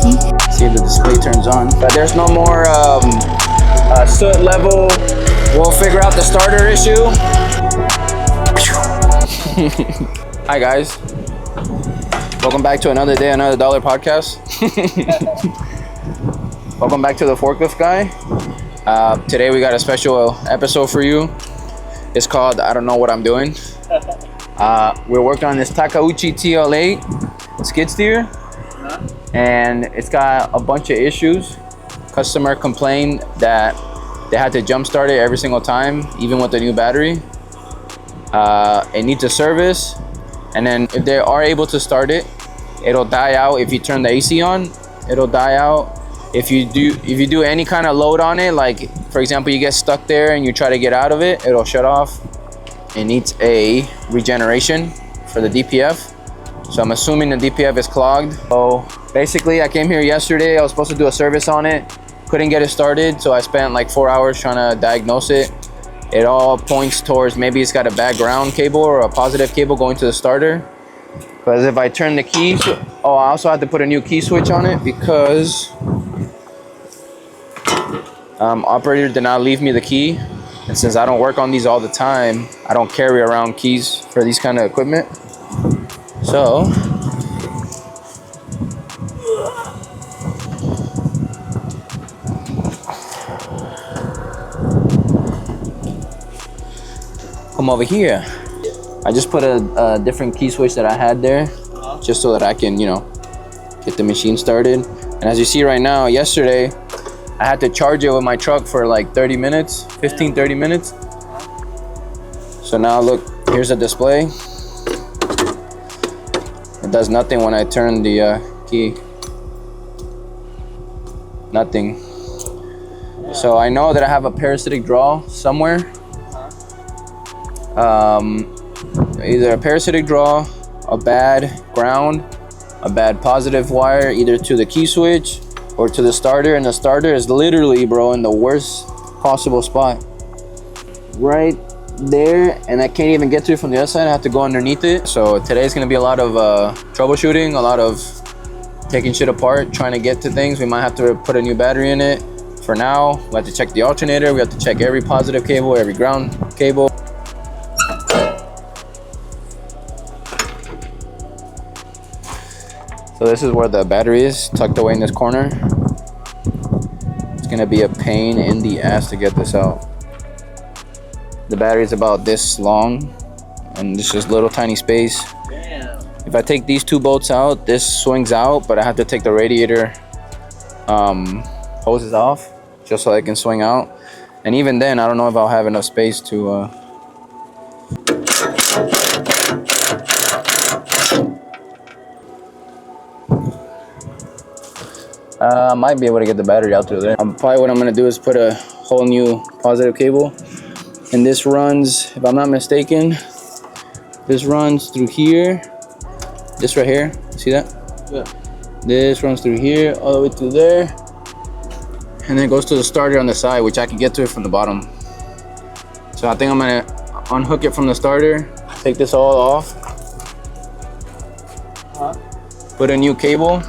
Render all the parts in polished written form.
key. See if the display turns on. But there's no more soot level. We'll figure out the starter issue. Hi guys. Welcome back to another day, another dollar podcast. Welcome back to the forklift guy. Today we got a special episode for you. It's called I Don't Know What I'm Doing. We're working on this Takeuchi TL8 skid steer, and it's got a bunch of issues. Customer complained that they had to jump start it every single time, even with the new battery. It needs a service, and then if they are able to start it, it'll die out. If you turn the AC on, it'll die out. If you do any kind of load on it, like for example you get stuck there and you try to get out of it, it'll shut off. It needs a regeneration for the DPF, so I'm assuming the DPF is clogged. So basically I came here yesterday. I was supposed to do a service on it, couldn't get it started, so I spent like 4 hours trying to diagnose it. It all points towards maybe it's got a bad ground cable or a positive cable going to the starter. Because if I turn the key, I also had to put a new key switch on it because operator did not leave me the key, and since I don't work on these all the time, I don't carry around keys for these kind of equipment. So come over here. I just put a different key switch that I had there, just so that I can, get the machine started. And as you see right now, yesterday I had to charge it with my truck for like 30 minutes, 15-30 minutes. So now look, here's a display. It does nothing when I turn the key. Nothing. So I know that I have a parasitic draw somewhere. Either a parasitic draw, a bad ground, a bad positive wire, either to the key switch or to the starter, and the starter is literally, bro, in the worst possible spot right there, and I can't even get to it from the other side. I have to go underneath it. So today's gonna be a lot of troubleshooting, a lot of taking shit apart, trying to get to things. We might have to put a new battery in it. For now, we have to check the alternator. We have to check every positive cable, every ground cable. So this is where the battery is, tucked away in this corner. It's gonna be a pain in the ass to get this out. The battery is about this long, and this is little tiny space. Damn. If I take these two bolts out, this swings out, but I have to take the radiator hoses off, just so I can swing out. And even then, I don't know if I'll have enough space to I might be able to get the battery out through there. Probably what I'm gonna do is put a whole new positive cable. And this runs, if I'm not mistaken, this runs through here. This right here, see that? Yeah. This runs through here, all the way through there. And then it goes to the starter on the side, which I can get to it from the bottom. So I think I'm gonna unhook it from the starter, take this all off, put a new cable,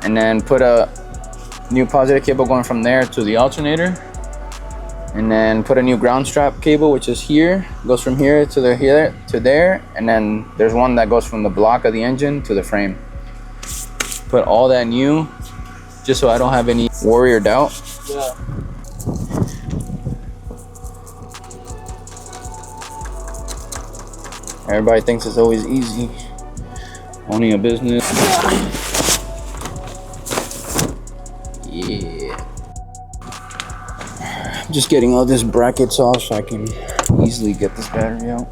and then put a new positive cable going from there to the alternator, and then put a new ground strap cable, which is here, goes from here to there, and then there's one that goes from the block of the engine to the frame. Put all that new, just so I don't have any worry or doubt. Yeah. Everybody thinks it's always easy owning a business. Yeah. I'm just getting all these brackets off so I can easily get this battery out.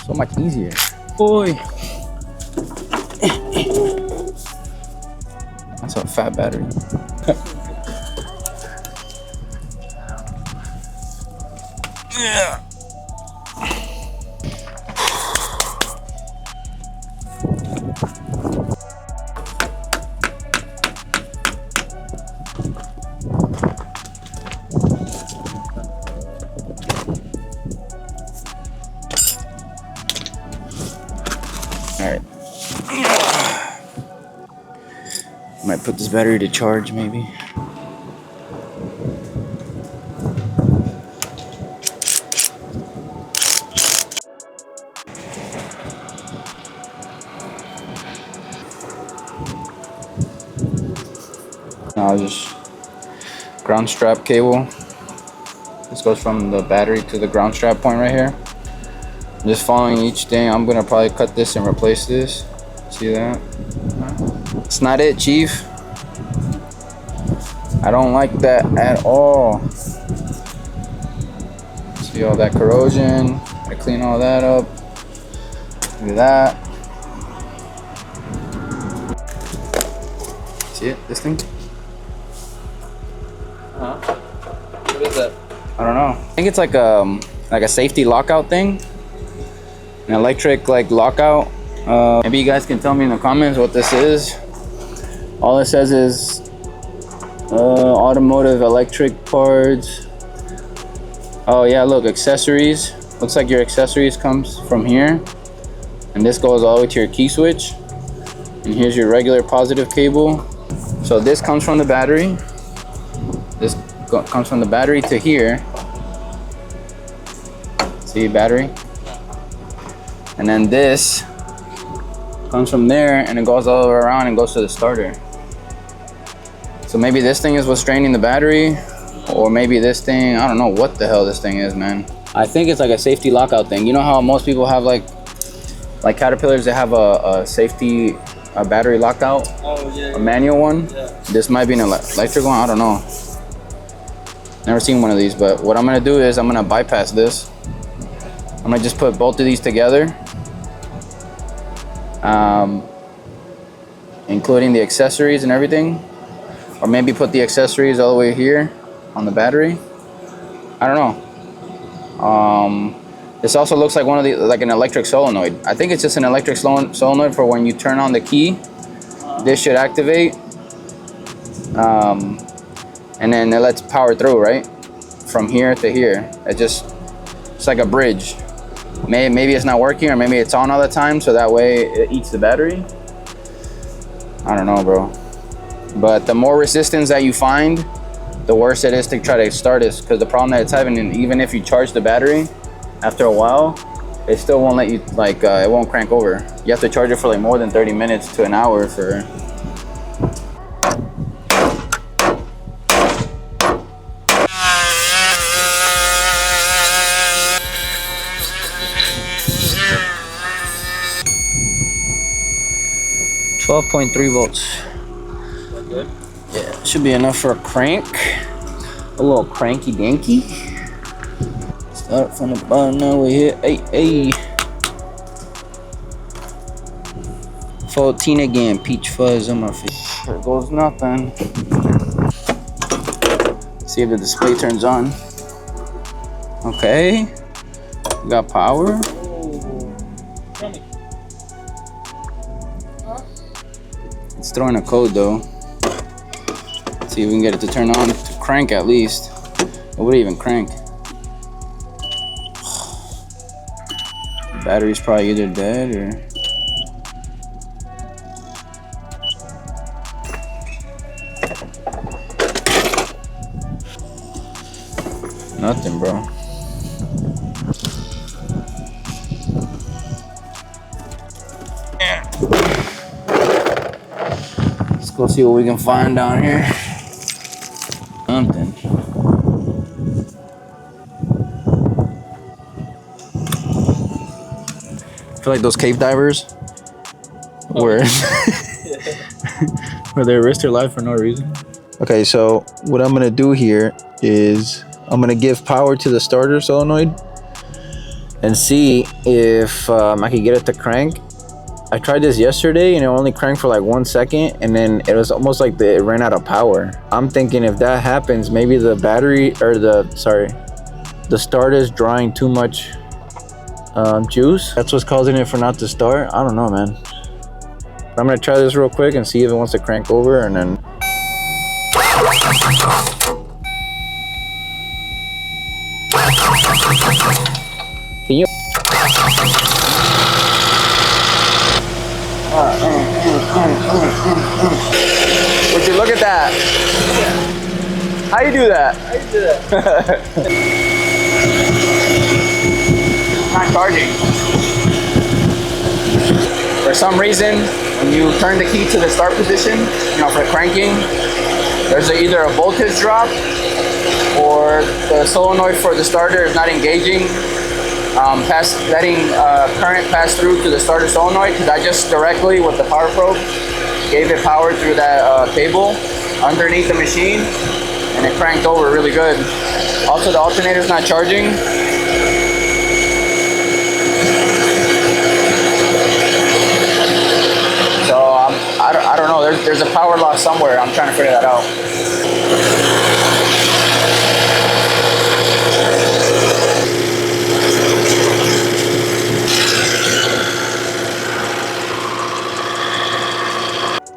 So much easier. Boy. That's a fat battery. Yeah. put this battery to charge maybe. Now I'll just ground strap cable. This goes from the battery to the ground strap point right here. Just following each thing. I'm gonna probably cut this and replace this. See that? It's not it, Chief. I don't like that at all. See all that corrosion? I clean all that up. Look at that. See it? This thing? What is that? I don't know. I think it's like a safety lockout thing. An electric like lockout. Maybe you guys can tell me in the comments what this is. All it says is automotive electric parts. Oh yeah, look, accessories. Looks like your accessories comes from here, and this goes all the way to your key switch. And here's your regular positive cable. So this comes from the battery. This comes from the battery to here. See, battery. And then this comes from there and it goes all the way around and goes to the starter. So maybe this thing is what's draining the battery, or maybe this thing, I don't know what the hell this thing is, man. I think it's like a safety lockout thing. You know how most people have like Caterpillars, they have a safety battery lockout? Oh, yeah. A manual one? Yeah. This might be an electric one, I don't know. Never seen one of these, but what I'm gonna do is I'm gonna bypass this. I'm gonna just put both of these together, including the accessories and everything, or maybe put the accessories all the way here on the battery. I don't know. This also looks like one of the an electric solenoid. I think it's just an electric solenoid for when you turn on the key. This should activate, and then it lets power through right from here to here. It's like a bridge. Maybe it's not working, or maybe it's on all the time, so that way it eats the battery. I don't know, bro. But the more resistance that you find, the worse it is to try to start this, because the problem that it's having, and even if you charge the battery, after a while, it still won't let you, it won't crank over. You have to charge it for like more than 30 minutes to an hour for... .3 volts. Good. Yeah, should be enough for a crank. A little cranky dinky. Start from the bottom, now we hit 8A. 14 again, peach fuzz on my face. There goes nothing. See if the display turns on. Okay. We got power. It's throwing a code though. Let's see if we can get it to turn on, to crank at least. It would even crank. The battery's probably either dead or... Nothing, bro. Let's go see what we can find down here. Something. I feel like those cave divers where they risk their life for no reason. Okay, so what I'm gonna do here is I'm gonna give power to the starter solenoid and see if I can get it to crank. I tried this yesterday and it only cranked for like 1 second, and then it was almost like it ran out of power. I'm thinking if that happens, maybe the battery, or the starter is drawing too much juice. That's what's causing it for not to start. I don't know, man. But I'm gonna try this real quick and see if it wants to crank over, and then... Can you... We're that? Yeah. How you do that? How you do that? Not charging. For some reason, when you turn the key to the start position, you know, for cranking, there's either a voltage drop or the solenoid for the starter is not engaging, letting current pass through to the starter solenoid, because I just directly with the power probe gave it power through that cable underneath the machine, and it cranked over really good. Also, the alternator is not charging. So I don't know, there's a power loss somewhere. I'm trying to figure that out.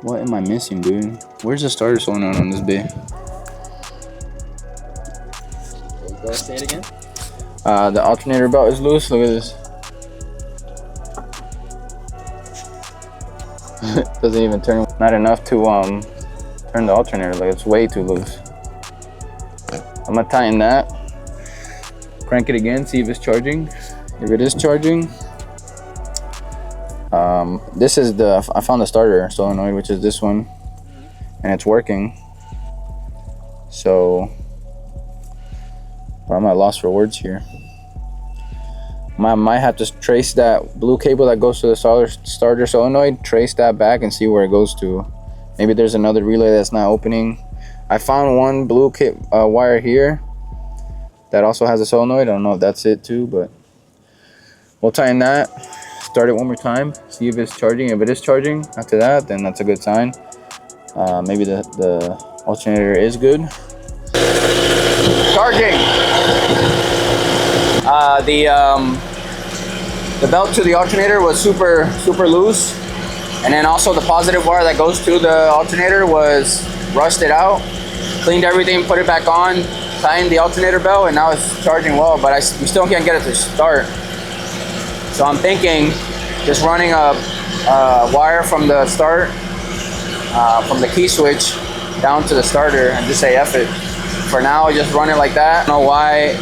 What am I missing, dude? Where's the starter solenoid on this bit? Go say it again. The alternator belt is loose. Look at this. Doesn't even turn. Not enough to turn the alternator. Like, it's way too loose. I'm gonna tighten that. Crank it again. See if it's charging. If it is charging. This is I found the starter solenoid, which is this one, and it's working. So I'm at loss for words here. I might have to trace that blue cable that goes to the starter solenoid, trace that back and see where it goes to. Maybe there's another relay that's not opening. I found one blue wire here that also has a solenoid. I don't know if that's it too, but we'll tighten that. Start it one more time, see if it's charging. If it is charging after that, then that's a good sign. Maybe the alternator is good. Charging. The belt to the alternator was super loose, and then also the positive wire that goes to the alternator was rusted out. Cleaned everything, put it back on, tightened the alternator belt, and now it's charging well, but we still can't get it to start. So I'm thinking just running a wire from the start, from the key switch down to the starter, and just say F it. For now, just run it like that. I don't know why.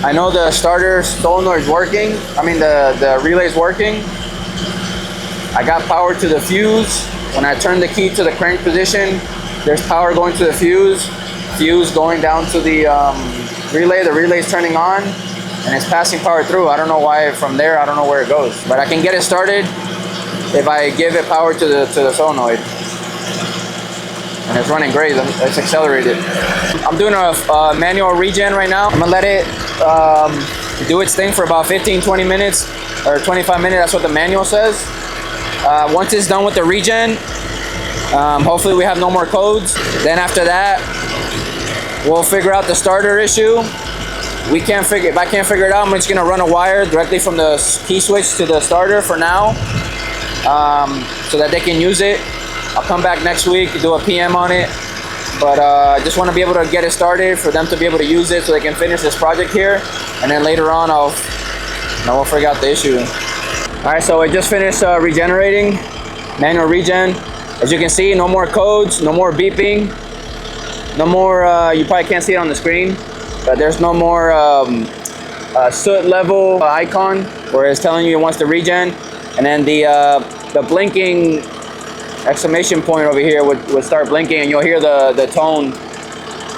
I know the starter solenoid is working. I mean the relay is working. I got power to the fuse. When I turn the key to the crank position, there's power going to the fuse. Fuse going down to the relay. The relay is turning on, and it's passing power through. I don't know why from there. I don't know where it goes, but I can get it started if I give it power to the solenoid. And it's running great. It's accelerated. I'm doing a manual regen right now. I'm gonna let it do its thing for about 15-20 minutes or 25 minutes. That's what the manual says. Once it's done with the regen, hopefully we have no more codes. Then after that, we'll figure out the starter issue. If I can't figure it out, I'm just gonna run a wire directly from the key switch to the starter for now, so that they can use it. I'll come back next week to do a PM on it, but I just want to be able to get it started for them to be able to use it so they can finish this project here, and then later on we'll figure out the issue. All right, so I just finished regenerating, manual regen. As you can see, no more codes, no more beeping, no more, you probably can't see it on the screen, but there's no more soot level icon where it's telling you it wants to regen, and then the blinking exclamation point over here would start blinking, and you'll hear the tone.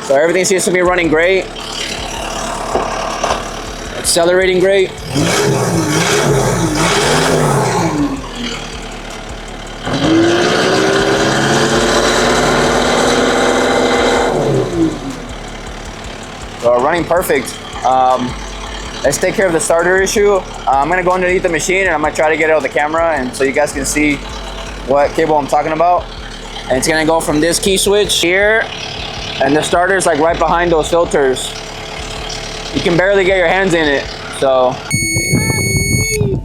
So everything seems to be running great, accelerating great. So running perfect. Let's take care of the starter issue. I'm gonna go underneath the machine and I'm gonna try to get it on the camera, and so you guys can see what cable I'm talking about. And it's gonna go from this key switch here, and the starter's like right behind those filters. You can barely get your hands in it. So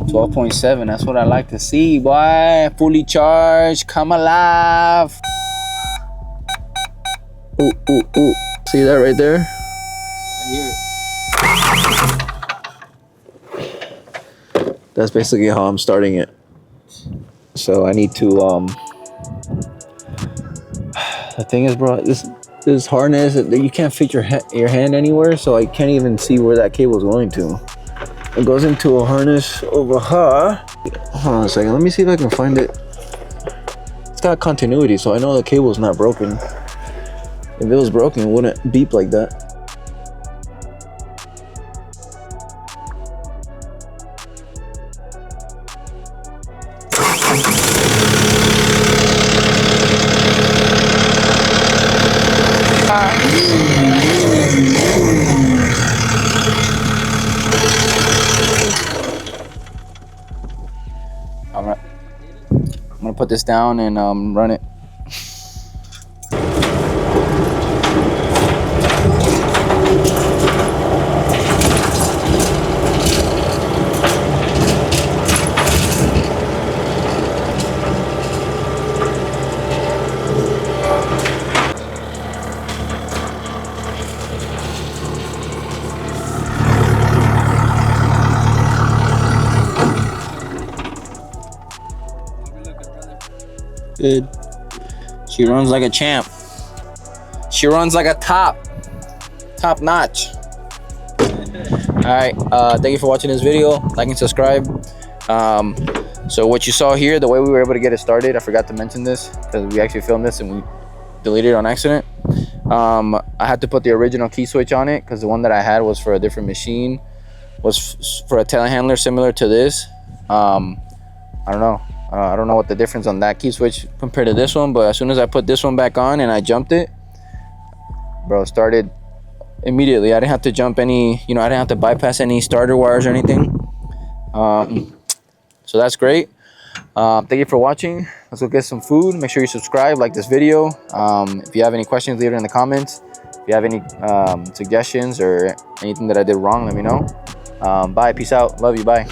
12.7, that's what I like to see, boy. Fully charged, come alive. Ooh, ooh, ooh. See that right there? I hear it. That's basically how I'm starting it. So I need to The thing is, bro, this harness, you can't fit your hand anywhere, so I can't even see where that cable is going to. It goes into a harness over here. Hold on a second, let me see if I can find it. It's got continuity, so I know the cable's not broken. If it was broken, it wouldn't beep like that. I'm gonna put this down and run it. Good. She runs like a champ. She runs like a top notch. All right. Thank you for watching this video. Like and subscribe. So what you saw here, the way we were able to get it started, I forgot to mention this because we actually filmed this and we deleted it on accident. I had to put the original key switch on it because the one that I had was for a different machine, was for a telehandler similar to this. I don't know. I don't know what the difference on that key switch compared to this one, but as soon as I put this one back on and I jumped it, bro, it started immediately. I didn't have to jump any, I didn't have to bypass any starter wires or anything. So that's great. Thank you for watching. Let's go get some food. Make sure you subscribe, like this video. If you have any questions, leave it in the comments. If you have any suggestions or anything that I did wrong, let me know. Bye. Peace out. Love you. Bye.